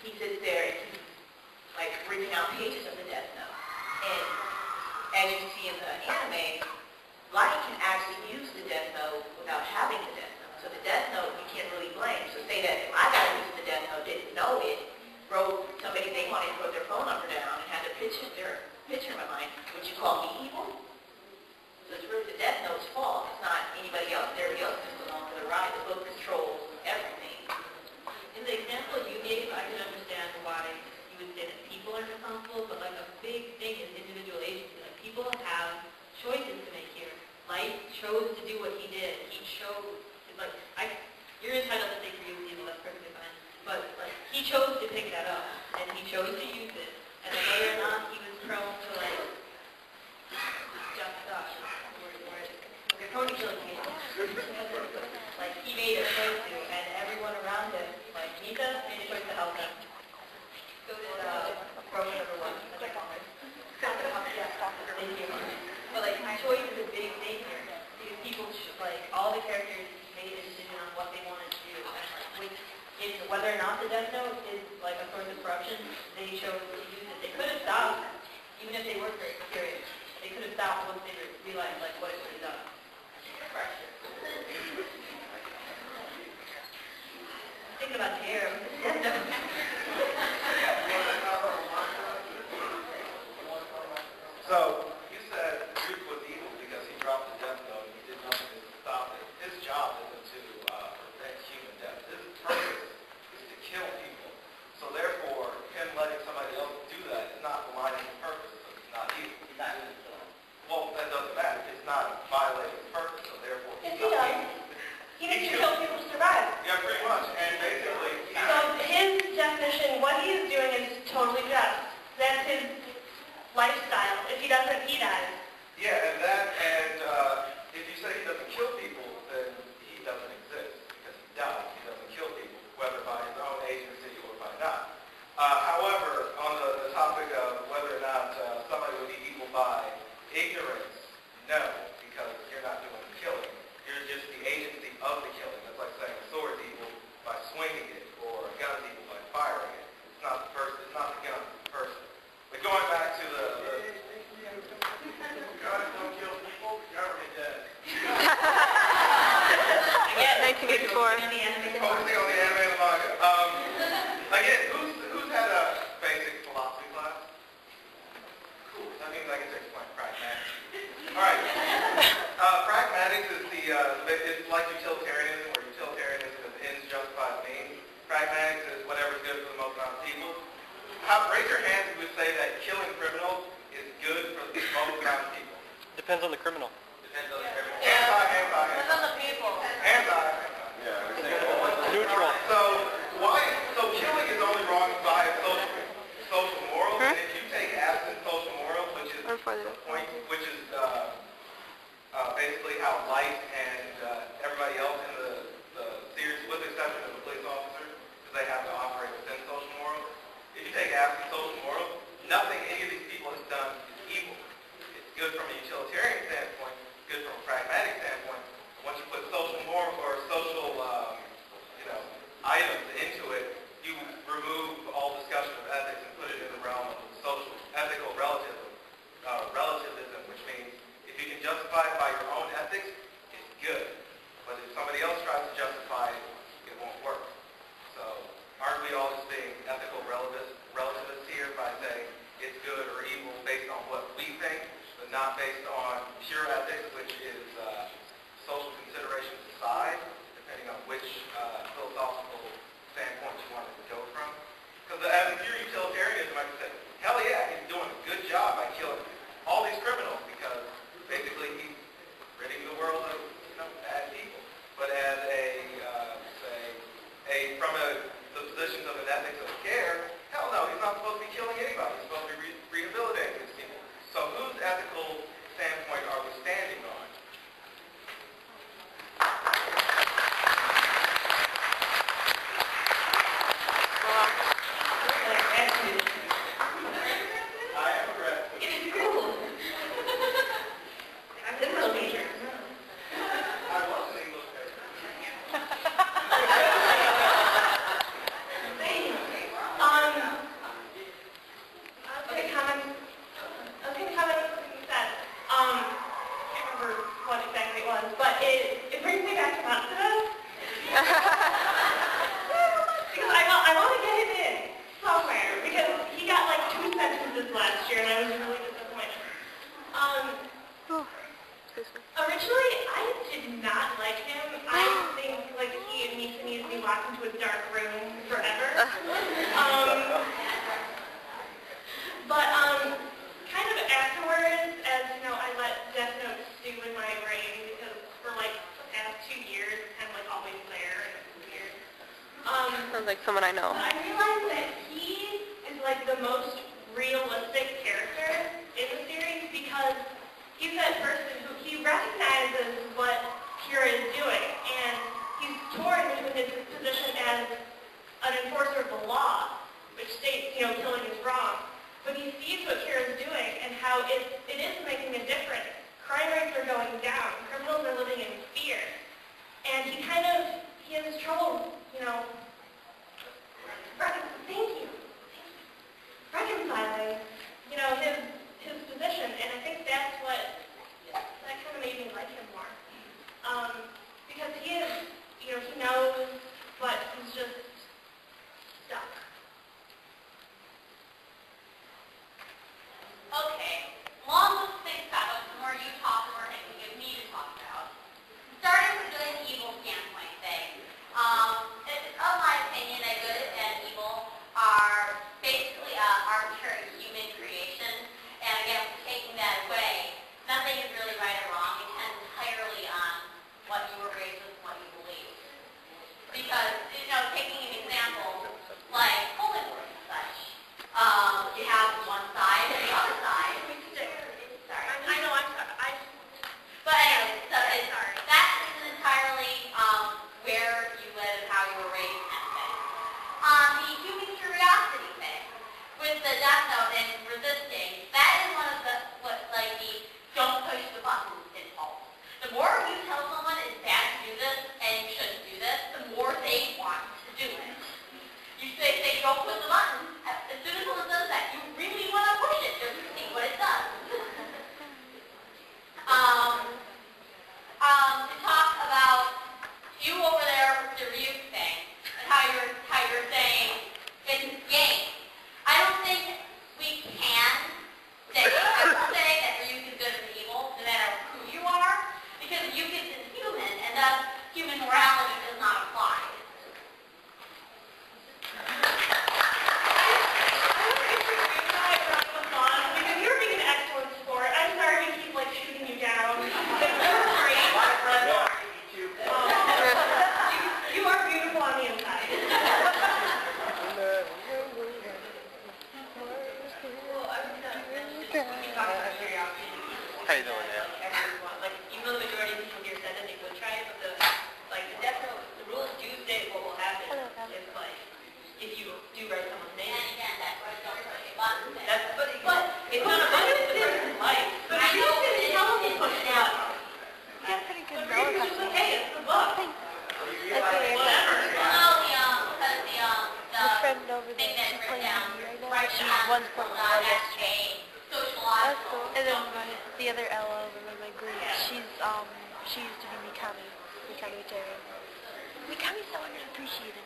he sits there and he's like ripping out pages of the Death Note. And as you see in the anime, Light can actually use the Death Note without having the Death Note. So the Death Note you can't really blame. So say that if I got to use the Death Note, didn't know it, wrote somebody they wanted to put their phone number down and had a picture in my mind, would you call me evil? So it's really the Death Note's fault. It's not anybody else. Everybody else is along for the ride. The book controls everything. In the example you gave, I can understand why you would say that people are responsible, but like a big thing is individual agency. Like people have choices to make here. Light chose to do what he did. He chose, like, you're entitled to say for you, that's perfectly fine. But like, he chose to pick that up, and he chose to use it. And whether or not he was prone to like, we're prone to killing people. Like he made a choice to, and everyone around him, like Nita made a choice to help him. So did Roman number 1, as I call her. Thank you. But like choice is a big thing here. Because people, like all the characters made a decision on what they wanted to do, and like which is whether or not the Death Note is like a source of corruption, they chose to use it. They could have stopped, even if they were curious. They could have stopped once they realized like what it would have done. Thinking about hair. So, you said Duke was evil because he dropped the Death Note and he did nothing to stop it. His job isn't to prevent human death. His purpose is to kill people. So therefore, him letting somebody else do that is not aligning his purpose, so it's not evil. Well, that doesn't matter. It's not violating his purpose, so therefore Yes, he does. He needs to kill people to survive. Yeah, pretty much. And basically... So his definition, what he is doing is totally just. That's his lifestyle. If he doesn't, he dies. Yeah, and if you say he doesn't kill people, then he doesn't exist because he dies. He doesn't kill people, whether by his own agency or by not. However, on the topic of whether or not somebody would be evil by ignorance, no, because you're not doing the killing. You're just the agency of the killing. That's like saying a sword's evil by swinging it, or a gun's evil by firing it. It's not the person. It's not the gun. It's the person. But going back to the guns don't kill people. You're already dead. Again, 1984. Focusing on the anime and the manga. Again, who's had a basic philosophy class? Cool. That means I get to explain pragmatics. All right. Pragmatics is it's like utilitarianism, where utilitarianism is ends justify the means. Pragmatics is whatever's good for the most amount of people. Raise your hand if you would say that killing criminals is good for the most amount of people. Depends on the criminal. Depends on the criminal. Hands on the people. Hands on. Neutral. So killing is only wrong by social morals. And if you take Acen social morals, which is basically how Light and everybody else in the series, with the exception of the police officers, because they have to operate within social morals. If you take Acen social morals, nothing any of these people has done is evil. It's good from a utilitarian standpoint, good from a pragmatic standpoint. Once you put social moral or social items into it, you remove all discussion of ethics and put it in the realm of social ethical relativism, which means if you can justify it by your own ethics, it's good. But if somebody else tries to justify it, it won't work. So aren't we all just being ethical relativists here by saying it's good or evil based on what we think, but not based on but it brings me back to Matsuda. Because I want to get him in somewhere, because he got like 2 sentences last year, and I was really disappointed. Originally, I did not like him. I think like he needs to be locked into a dark room forever. But kind of afterwards, as you know, I let Death Note stew in my brain because for like the past 2 years, it's kind of like always there, and it's weird. Sounds like someone I know. I realized that he is like the most realistic character in the series because he's that person who he recognizes what Kira is doing, and he's torn between his position as an enforcer of the law, which states, you know, killing is wrong, but he sees what Kira is doing and how it is making a difference. Crime rates are going down. Criminals are living in fear. And he has trouble, you know, reconciling, you know, his position. And I think that kind of made me like him more. Because he is, you know, he knows, but he's just stuck. Okay, along with things that the more you talk, the more things you give me to talk about. Starting with doing the evil standpoint thing. It's of my opinion that good and evil are basically arbitrary human creation. And again, taking that away, nothing is really right or wrong. It depends entirely on what you were raised with and what you believe. Because, you know, taking an example, like holy wars and such, you have one side and the other side. Sorry. I know, I'm sorry. But anyway, so that isn't entirely where you live and how you were raised and thing. The human curiosity thing, with the Death Note and resisting, that is one of the don't push the buttons impulse. The more you tell someone it's bad to do this and you shouldn't do this, the more they want to do it. You say don't push the button. As soon as someone says that, you really want to push it just to see what it does. To talk about you over there with the Ryuk thing and how you're saying it's a game. I don't think we can say that Ryuk is good and evil, no matter who you are, because Ryuk is human, and thus human morality does not apply. Because you're being an excellent sport. I'm sorry to keep like shooting you down. You are beautiful on the inside. How you doing, man? Like, even though the majority of people here said that they would try it, but the Death Note, the rules do state what will happen if, like, if you do write someone's name. And again, that's why don't push the button. But it's not a button, it's a person's life. But you can tell them to push the button. That's pretty good. But Ryuk is just okay, it's the book. Whatever. My friend over there, she's playing me right now. She won for me yesterday. That's cool. And then the other Ella over in my group, she used to be Mikami Terry. Mikami's so underappreciated.